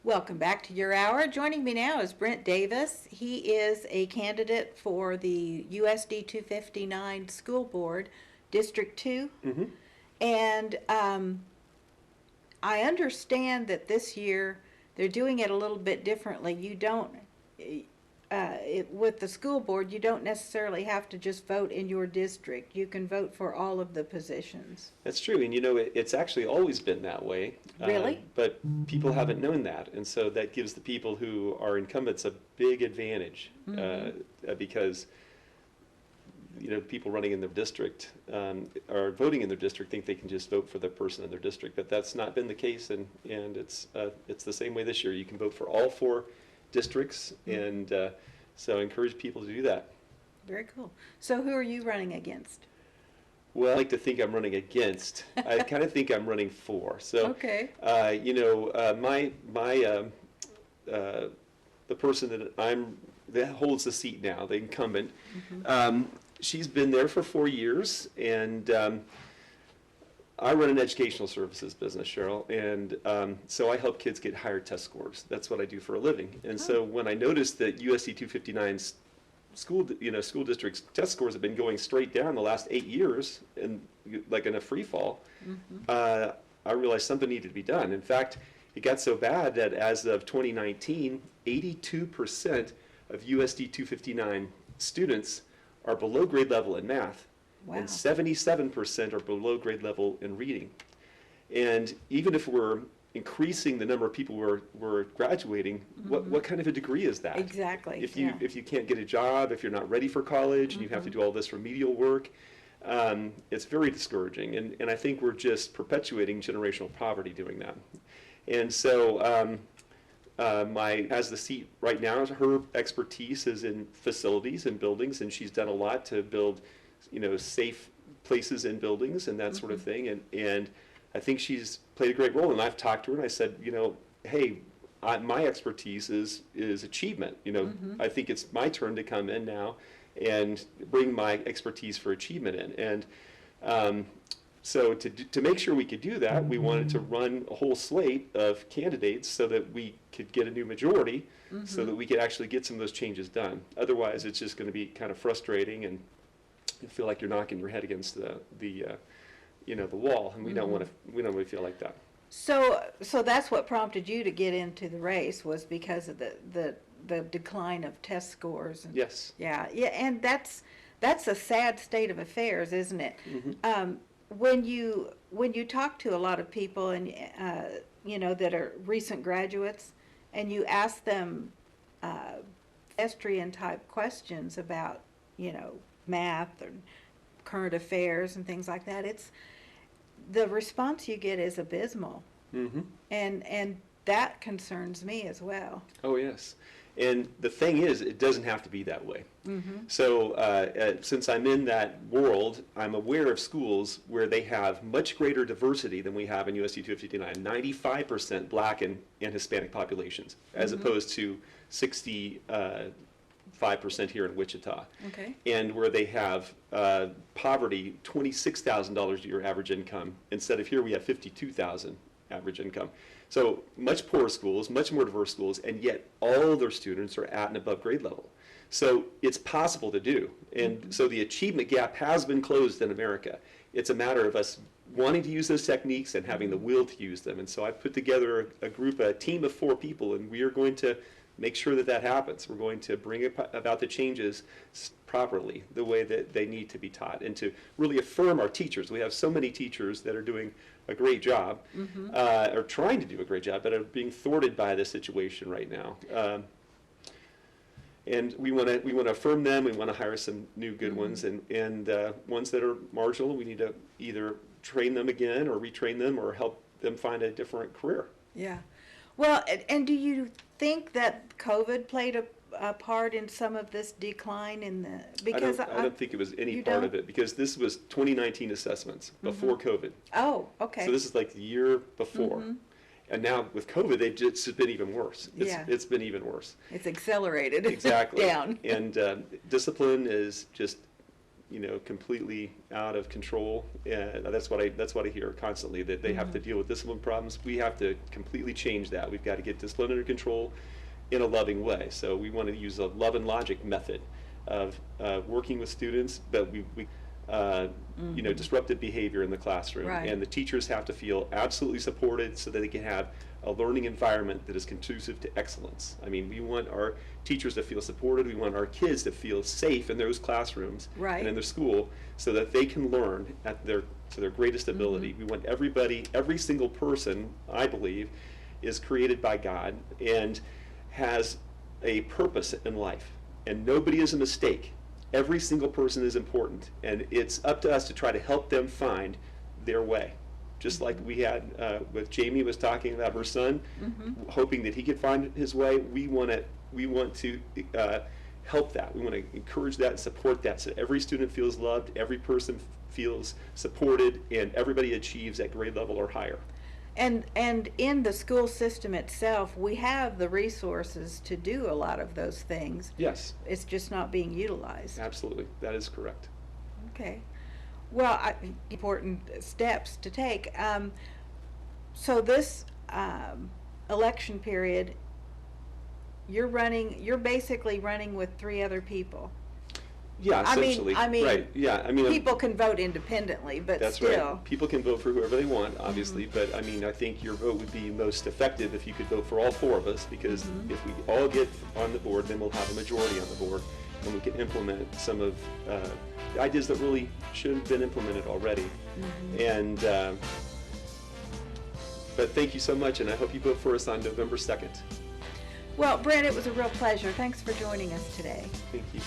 Welcome back to your hour. Joining me now is Brent Davis. He is a candidate for the USD 259 School Board, District 2. Mm-hmm. And I understand that this year they're doing it a little bit differently. You don't, with the school board, you don't necessarily have to just vote in your district. You can vote for all of the positions. That's true, and it's actually always been that way. Really? But people haven't known that, and so that gives the people who are incumbents a big advantage because people running in their district or voting in their district think they can just vote for the person in their district, but that's not been the case, and it's the same way this year. You can vote for all 4 districts, and so I encourage people to do that. Very cool. So who are you running against? Well, I like to think I'm running against. I kind of think I'm running for. So, okay. The person that holds the seat now, the incumbent, she's been there for 4 years, and I run an educational services business, Sheryl, and so I help kids get higher test scores. That's what I do for a living. And so when I noticed that USD 259's school districts test scores have been going straight down the last 8 years, and like in a free fall, I realized something needed to be done. In fact, it got so bad that as of 2019, 82% of USD 259 students are below grade level in math, and 77% are below grade level in reading. And even if we're increasing the number of people who are graduating, what kind of a degree is that? Exactly. If you can't get a job, if you're not ready for college, and you have to do all this remedial work, it's very discouraging. And I think we're just perpetuating generational poverty doing that. And so has the seat right now, her expertise is in facilities and buildings, and she's done a lot to build, safe places in buildings and that sort of thing. And I think she's played a great role. And I've talked to her and I said, hey, my expertise is achievement. I think it's my turn to come in now and bring my expertise for achievement in. And so to make sure we could do that, we wanted to run a whole slate of candidates so that we could get a new majority, so that we could actually get some of those changes done. Otherwise, it's just going to be kind of frustrating, and you feel like you're knocking your head against the wall, and we don't want to feel like that. So that's what prompted you to get into the race, was because of the decline of test scores. And, yes. Yeah, and that's a sad state of affairs, isn't it? When you talk to a lot of people and that are recent graduates, and you ask them pedestrian type questions about math or current affairs and things like that, the response you get is abysmal, and that concerns me as well. Oh yes, and the thing is, it doesn't have to be that way. So since I'm in that world, I'm aware of schools where they have much greater diversity than we have in USD 259, 95% Black and Hispanic populations, as opposed to 65% here in Wichita. Okay. And where they have poverty, $26,000 a year average income, instead of here we have $52,000 average income. So much poorer schools, much more diverse schools, and yet all their students are at and above grade level. So it's possible to do. And so the achievement gap has been closed in America. It's a matter of us wanting to use those techniques and having the will to use them. And so I've put together a team of 4 people, and we are going to make sure that happens. We're going to bring about the changes properly, the way that they need to be taught, and to really affirm our teachers. We have so many teachers that are doing a great job, or trying to do a great job, but are being thwarted by this situation right now. And we want to affirm them. We want to hire some new good ones, and ones that are marginal, we need to either train them again or retrain them or help them find a different career. Yeah. Well, and do you think that COVID played a part in some of this decline in the, because I don't think it was any part of it, because this was 2019 assessments before COVID. Oh, okay. So this is like the year before. And now with COVID, it's been even worse. It's been even worse. It's accelerated. Exactly. Down. And discipline is just completely out of control. That's what I hear constantly, that they have to deal with discipline problems. We have to completely change that. We've got to get discipline under control in a loving way. So we want to use a love and logic method of working with students, but we disruptive behavior in the classroom. Right. And the teachers have to feel absolutely supported so that they can have a learning environment that is conducive to excellence. I mean, we want our teachers to feel supported. We want our kids to feel safe in those classrooms Right. and in their school so that they can learn to their greatest ability. We want every single person, I believe, is created by God and has a purpose in life. And nobody is a mistake. Every single person is important. And it's up to us to try to help them find their way. Just like we had with Jamie was talking about her son, hoping that he could find his way. We want to help that. We want to encourage that and support that so every student feels loved, every person feels supported, and everybody achieves at grade level or higher. And in the school system itself, we have the resources to do a lot of those things. Yes. It's just not being utilized. Absolutely. That is correct. Okay. Well, important steps to take. So this election period, you're basically running with 3 other people. Yeah, essentially. I mean, right. Yeah, I mean, people can vote independently, but that's still. right. People can vote for whoever they want, obviously, but I mean, I think your vote would be most effective if you could vote for all 4 of us, because if we all get on the board, then we'll have a majority on the board, and we can implement some of the ideas that really should have been implemented already. And but thank you so much, and I hope you vote for us on November 2nd. Well, Brent, it was a real pleasure. Thanks for joining us today. Thank you.